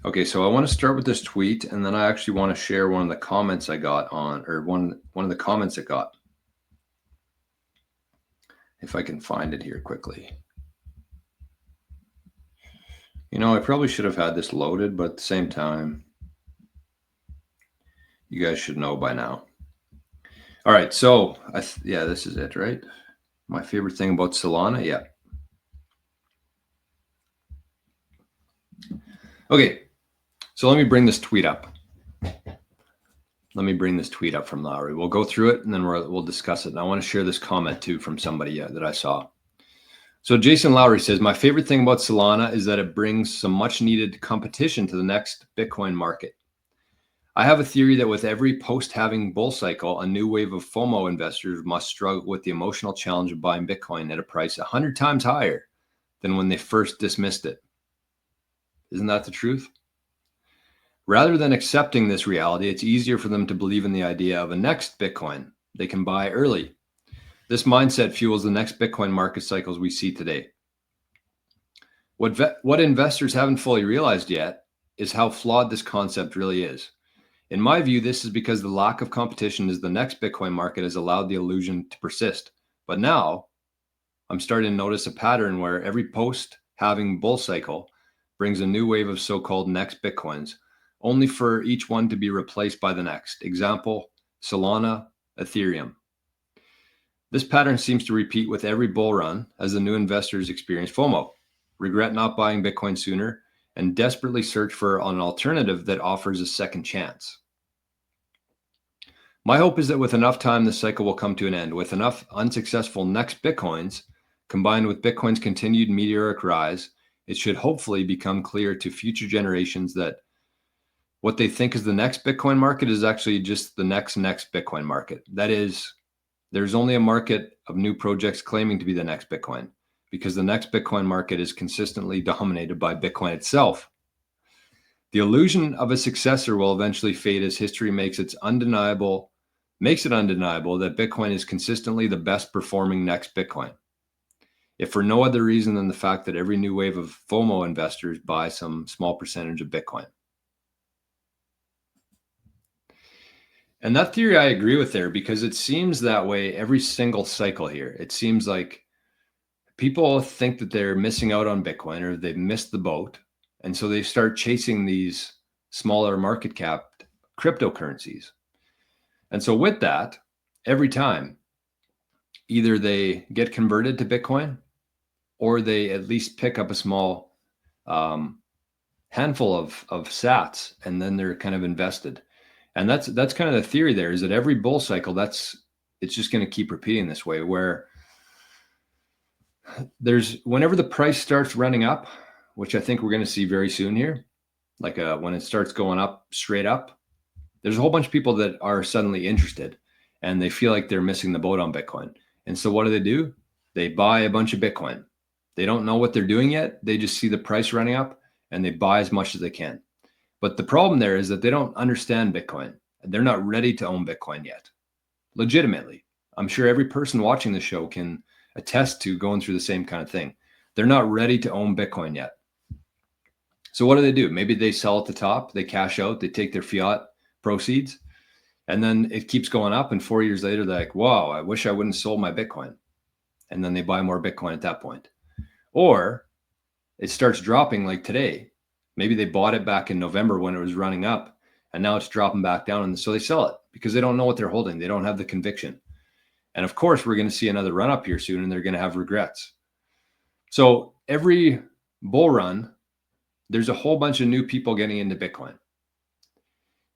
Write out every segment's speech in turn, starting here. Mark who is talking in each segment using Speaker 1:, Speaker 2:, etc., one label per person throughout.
Speaker 1: Okay, so I want to start with this tweet, and then I actually want to share one of the comments I got on, or one of the comments it got. If I can find it here quickly. You know, I probably should have had this loaded, but at the same time, you guys should know by now. All right, so yeah, this is it, right? My favorite thing about Solana, yeah. Okay, so let me bring this tweet up. Let me bring this tweet up from Lowry. We'll go through it and then we'll discuss it. And I want to share this comment too from somebody that I saw. So Jason Lowry says, my favorite thing about Solana is that it brings some much needed competition to the next Bitcoin market. I have a theory that with every post-halving bull cycle, a new wave of FOMO investors must struggle with the emotional challenge of buying Bitcoin at a price 100 times higher than when they first dismissed it. Isn't that the truth? Rather than accepting this reality, it's easier for them to believe in the idea of a next Bitcoin they can buy early. This mindset fuels the next Bitcoin market cycles we see today. What investors haven't fully realized yet is how flawed this concept really is. In my view, this is because the lack of competition as the next Bitcoin market has allowed the illusion to persist. But now I'm starting to notice a pattern where every post-halving bull cycle brings a new wave of so-called next Bitcoins, only for each one to be replaced by the next. Example, Solana, Ethereum. This pattern seems to repeat with every bull run as the new investors experience FOMO, regret not buying Bitcoin sooner, and desperately search for an alternative that offers a second chance. My hope is that with enough time, the cycle will come to an end. With enough unsuccessful next Bitcoins, combined with Bitcoin's continued meteoric rise, it should hopefully become clear to future generations that what they think is the next Bitcoin market is actually just the next Bitcoin market. That is, there's only a market of new projects claiming to be the next Bitcoin, because the next Bitcoin market is consistently dominated by Bitcoin itself. The illusion of a successor will eventually fade as history makes it undeniable that Bitcoin is consistently the best performing next Bitcoin. If for no other reason than the fact that every new wave of FOMO investors buy some small percentage of Bitcoin. And that theory I agree with there, because it seems that way every single cycle here. It seems like people think that they're missing out on Bitcoin or they've missed the boat. And so they start chasing these smaller market cap cryptocurrencies. And so with that, every time, either they get converted to Bitcoin or they at least pick up a small handful of sats, and then they're kind of invested. And that's kind of the theory there, is that every bull cycle, it's just going to keep repeating this way, where whenever the price starts running up, which I think we're going to see very soon here, like when it starts going up straight up, there's a whole bunch of people that are suddenly interested and they feel like they're missing the boat on Bitcoin. And so what do? They buy a bunch of Bitcoin. They don't know what they're doing yet. They just see the price running up and they buy as much as they can. But the problem there is that they don't understand Bitcoin. They're not ready to own Bitcoin yet. Legitimately. I'm sure every person watching the show can attest to going through the same kind of thing. They're not ready to own Bitcoin yet. So what do? Maybe they sell at the top, they cash out, they take their fiat proceeds, and then it keeps going up. And 4 years later, they're like, wow, I wish I wouldn't have sold my Bitcoin. And then they buy more Bitcoin at that point. Or it starts dropping like today. Maybe they bought it back in November when it was running up, and now it's dropping back down. And so they sell it because they don't know what they're holding. They don't have the conviction. And of course, we're going to see another run up here soon, and they're going to have regrets. So every bull run, there's a whole bunch of new people getting into Bitcoin.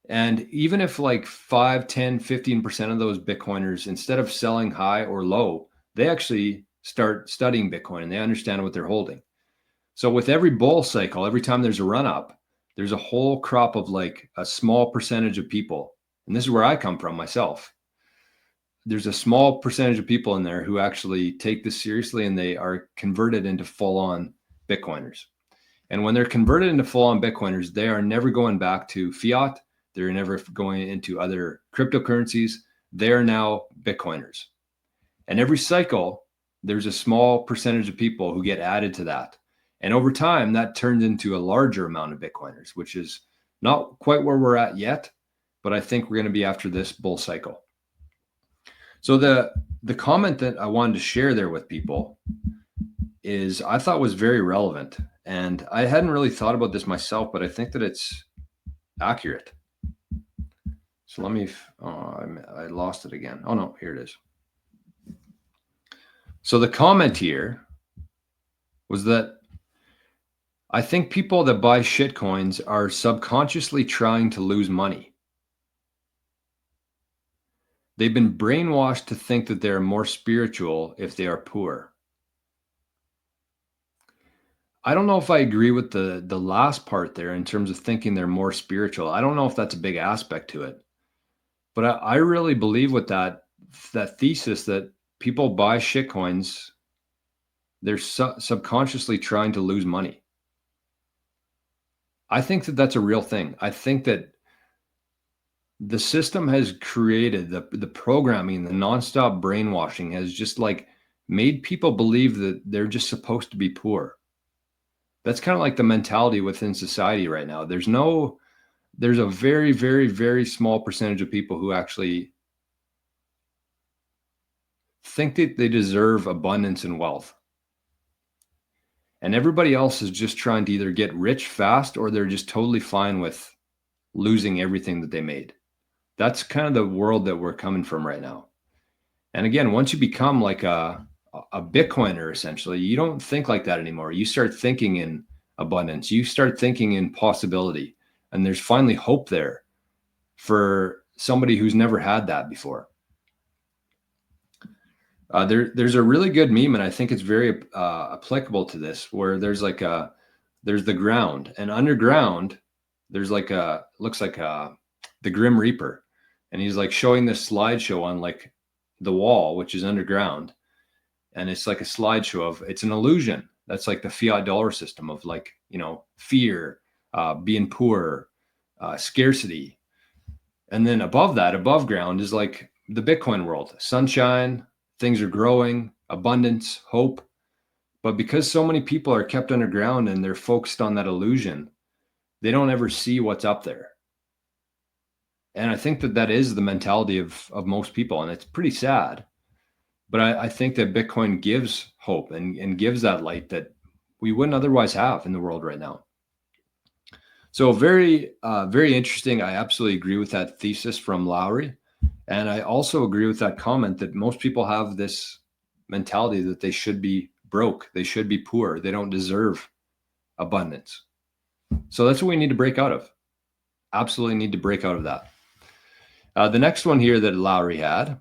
Speaker 1: And even if like 5, 10, 15% of those Bitcoiners, instead of selling high or low, they actually start studying Bitcoin and they understand what they're holding. So with every bull cycle, every time there's a run up, there's a whole crop of like a small percentage of people. And this is where I come from myself. There's a small percentage of people in there who actually take this seriously and they are converted into full-on Bitcoiners. And when they're converted into full-on Bitcoiners, they are never going back to fiat. They're never going into other cryptocurrencies. They're now Bitcoiners. And every cycle, there's a small percentage of people who get added to that. And over time, that turns into a larger amount of Bitcoiners, which is not quite where we're at yet, but I think we're going to be after this bull cycle. So the comment that I wanted to share there with people is I thought was very relevant. And I hadn't really thought about this myself, but I think that it's accurate. So let me, I lost it again. Oh no, here it is. So the comment here was that I think people that buy shitcoins are subconsciously trying to lose money. They've been brainwashed to think that they're more spiritual if they are poor. I don't know if I agree with the last part there in terms of thinking they're more spiritual. I don't know if that's a big aspect to it. But I really believe with that thesis that people buy shitcoins, they're subconsciously trying to lose money. I think that that's a real thing. I think that the system has created the programming, the nonstop brainwashing has just like made people believe that they're just supposed to be poor. That's kind of like the mentality within society right now. There's a very, very, very small percentage of people who actually think that they deserve abundance and wealth. And everybody else is just trying to either get rich fast or they're just totally fine with losing everything that they made. That's kind of the world that we're coming from right now. And again, once you become like a Bitcoiner, essentially, you don't think like that anymore. You start thinking in abundance. You start thinking in possibility. And there's finally hope there for somebody who's never had that before. There's a really good meme, and I think it's very applicable to this, where there's the ground, and underground, there's looks like the Grim Reaper, and he's like showing this slideshow on like the wall, which is underground, and it's like a slideshow it's an illusion. That's like the fiat dollar system of like, fear, being poor, scarcity. And then above ground is like the Bitcoin world, sunshine, things are growing, abundance, hope. But because so many people are kept underground and they're focused on that illusion, they don't ever see what's up there. And I think that is the mentality of most people. And it's pretty sad. But I think that Bitcoin gives hope and gives that light that we wouldn't otherwise have in the world right now. So very, very interesting. I absolutely agree with that thesis from Lowry. And I also agree with that comment that most people have this mentality that they should be broke. They should be poor. They don't deserve abundance. So that's what we need to break out of. Absolutely need to break out of that. The next one here that Lowry had